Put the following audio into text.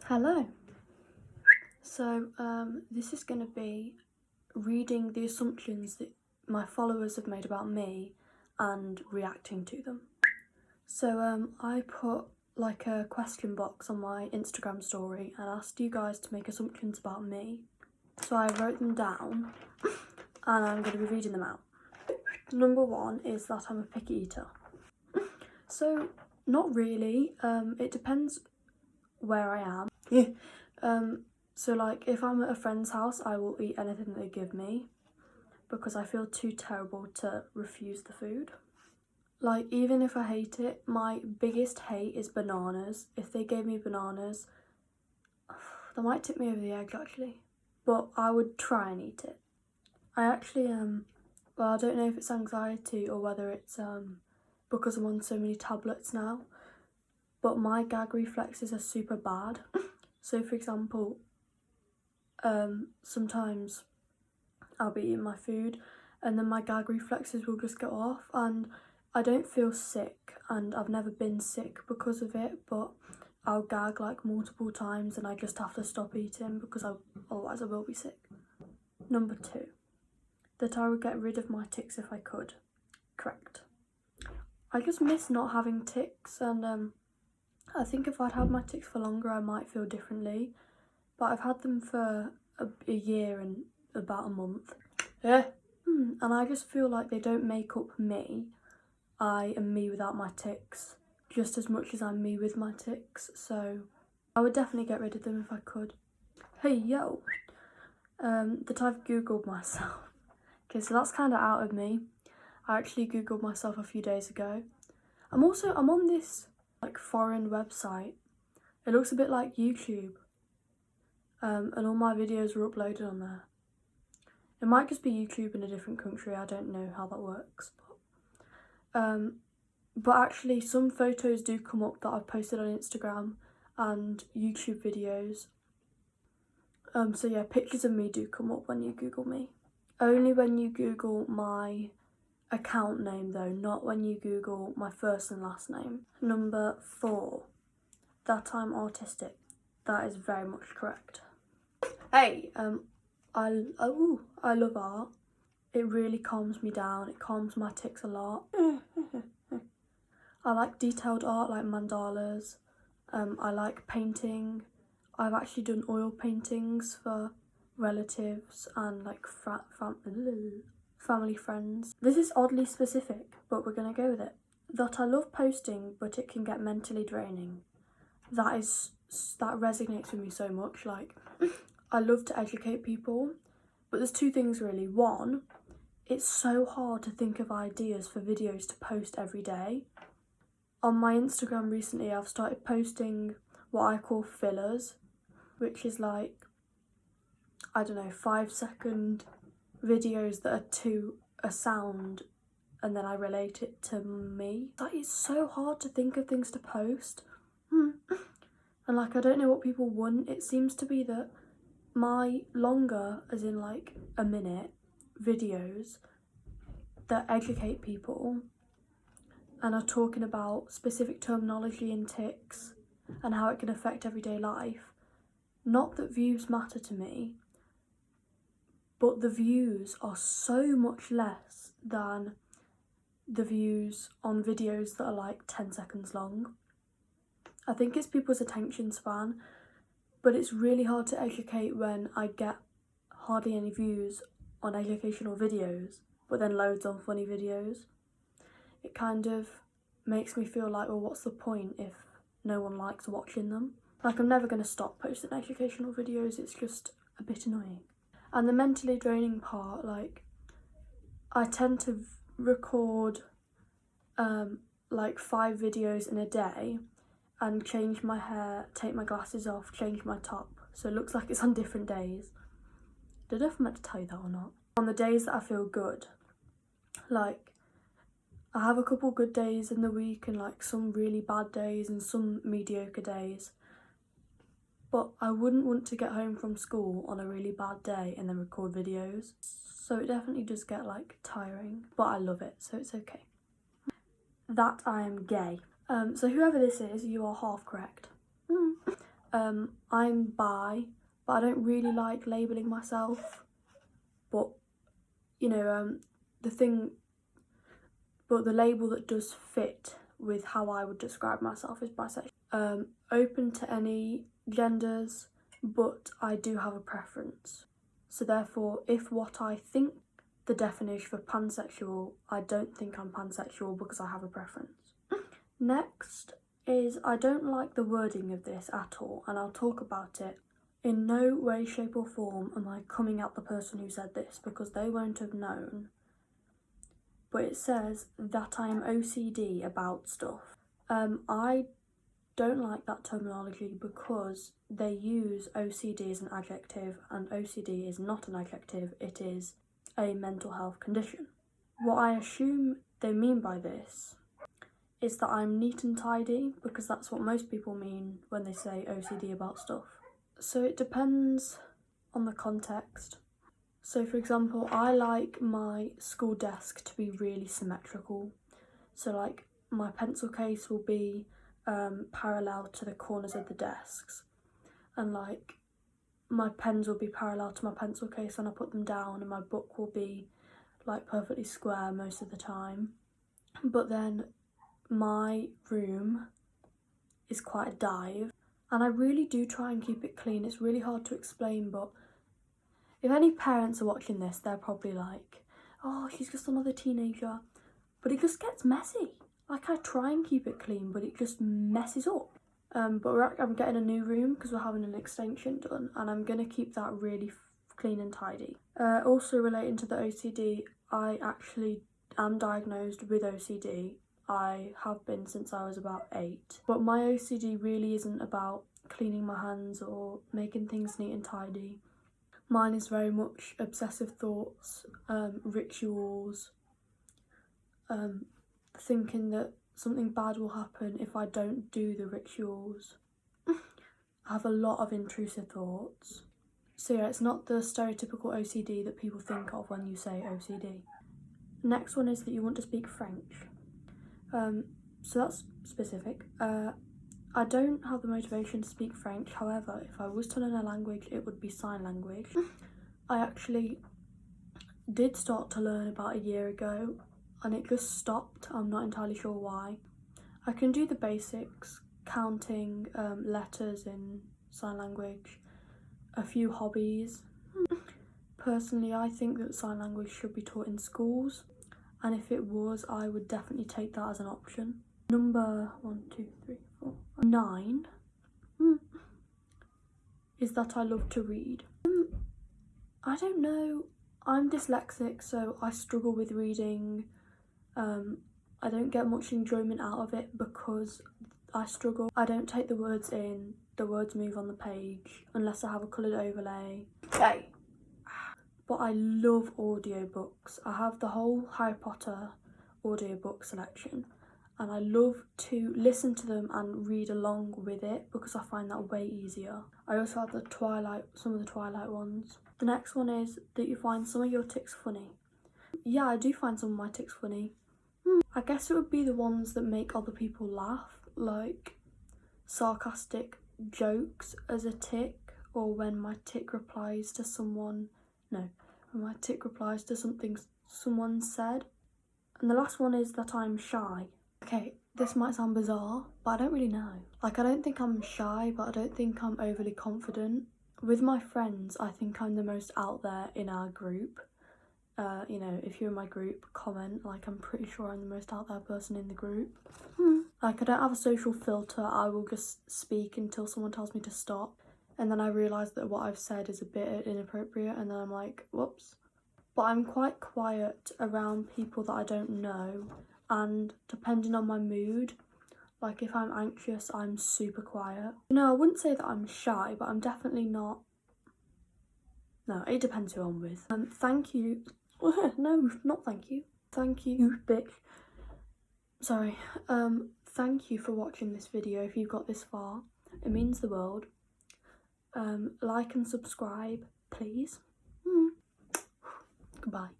Hello. So this is going to be reading the assumptions that my followers have made about me and reacting to them. So I put like a question box on my Instagram story and asked you guys to make assumptions about me. So I wrote them down and I'm going to be reading them out. Number one is that I'm a picky eater. So not really, it depends where I am. So like if I'm at a friend's house, I will eat anything they give me because I feel too terrible to refuse the food. Like even if I hate it, my biggest hate is bananas. If they gave me bananas, they might tip me over the edge actually, but I would try and eat it. I actually well, I don't know if it's anxiety or whether it's because I'm on so many tablets now, but my gag reflexes are super bad. So for example, sometimes I'll be eating my food and then my gag reflexes will just go off, and I don't feel sick and I've never been sick because of it, but I'll gag like multiple times and I just have to stop eating because otherwise I will be sick. Number two, that I would get rid of my tics if I could. Correct. I just miss not having tics, and I think if I'd had my tics for longer I might feel differently, but I've had them for a year and about a month. And I just feel like they don't make up me. I am me without my tics just as much as I'm me with my tics, so I would definitely get rid of them if I could. Hey yo, that I've googled myself. Okay, so that's kind of out of me. I actually googled myself a few days ago. I'm on this like foreign website. It looks a bit like YouTube, and all my videos are uploaded on there. It might just be YouTube in a different country, I don't know how that works. But actually some photos do come up that I've posted on Instagram and YouTube videos. So yeah, pictures of me do come up when you Google me. Only when you Google my account name though, not when you Google my first and last name. Number four, that I'm autistic. That is very much correct. Hey, I love art. It really calms me down. It calms my tics a lot. I like detailed art like mandalas. I like painting. I've actually done oil paintings for relatives and like family friends. This is oddly specific, but we're gonna go with it. That I love posting, but it can get mentally draining. That resonates with me so much. Like, I love to educate people, but there's two things really. One, it's so hard to think of ideas for videos to post every day. On my Instagram recently, I've started posting what I call fillers, which is like, I don't know, 5-second videos that are to a sound and then I relate it to me. Like, it's so hard to think of things to post. And like, I don't know what people want. It seems to be that my longer, as in like a minute, videos that educate people and are talking about specific terminology and tics and how it can affect everyday life. Not that views matter to me, but the views are so much less than the views on videos that are like 10 seconds long. I think it's people's attention span, but it's really hard to educate when I get hardly any views on educational videos, but then loads on funny videos. It kind of makes me feel like, well, what's the point if no one likes watching them? Like, I'm never going to stop posting educational videos, it's just a bit annoying. And the mentally draining part, like, I tend to record like 5 videos in a day and change my hair, take my glasses off, change my top, so it looks like it's on different days. Don't know if I meant to tell you that or not. On the days that I feel good, like, I have a couple good days in the week and like some really bad days and some mediocre days. But I wouldn't want to get home from school on a really bad day and then record videos. So it definitely does get like tiring, but I love it, so it's okay. That I am gay. So whoever this is, you are half correct. I'm bi, but I don't really like labelling myself. But, you know, the label that does fit with how I would describe myself is bisexual. Open to any genders, but I do have a preference. So therefore, if what I think the definition for pansexual, I don't think I'm pansexual because I have a preference. Next is I don't like the wording of this at all, and I'll talk about it. In no way, shape or form am I coming at the person who said this because they won't have known. But it says that I am OCD about stuff. I don't like that terminology because they use OCD as an adjective, and OCD is not an adjective, it is a mental health condition. What I assume they mean by this is that I'm neat and tidy, because that's what most people mean when they say OCD about stuff. So it depends on the context. So for example, I like my school desk to be really symmetrical. So like my pencil case will be parallel to the corners of the desks, and like my pens will be parallel to my pencil case when I put them down, and my book will be like perfectly square most of the time. But then my room is quite a dive, and I really do try and keep it clean. It's really hard to explain, but if any parents are watching this, they're probably like, oh, she's just another teenager. But it just gets messy. Like, I try and keep it clean, but it just messes up. But I'm getting a new room because we're having an extension done, and I'm going to keep that really clean and tidy. Also relating to the OCD, I actually am diagnosed with OCD. I have been since I was about 8. But my OCD really isn't about cleaning my hands or making things neat and tidy. Mine is very much obsessive thoughts, rituals, thinking that something bad will happen if I don't do the rituals. I have a lot of intrusive thoughts. So yeah, it's not the stereotypical OCD that people think of when you say OCD. Next one is that you want to speak French. So that's specific. I don't have the motivation to speak French, however, if I was to learn a language, it would be sign language. I actually did start to learn about a year ago, and it just stopped. I'm not entirely sure why. I can do the basics, counting letters in sign language, a few hobbies. Personally, I think that sign language should be taught in schools, and if it was, I would definitely take that as an option. Number 9 is that I love to read. I don't know, I'm dyslexic, so I struggle with reading. I don't get much enjoyment out of it because I struggle. I don't take the words in, the words move on the page unless I have a coloured overlay. Okay. But I love audiobooks. I have the whole Harry Potter audiobook selection, and I love to listen to them and read along with it because I find that way easier. I also have some of the Twilight ones. The next one is that you find some of your tics funny. Yeah, I do find some of my tics funny. I guess it would be the ones that make other people laugh, like sarcastic jokes as a tic, or when my tic replies to something someone said. And the last one is that I'm shy. Okay, this might sound bizarre, but I don't really know. Like, I don't think I'm shy, but I don't think I'm overly confident. With my friends, I think I'm the most out there in our group. You know, if you're in my group, comment. Like, I'm pretty sure I'm the most out there person in the group. Like, I don't have a social filter. I will just speak until someone tells me to stop, and then I realise that what I've said is a bit inappropriate, and then I'm like, whoops. But I'm quite quiet around people that I don't know, and depending on my mood, like if I'm anxious, I'm super quiet. No, I wouldn't say that I'm shy, but I'm definitely not. No, it depends who I'm with. Thank you. No, not thank you. Thank you, bitch. Sorry. Thank you for watching this video if you've got this far. It means the world. Like and subscribe, please. Goodbye.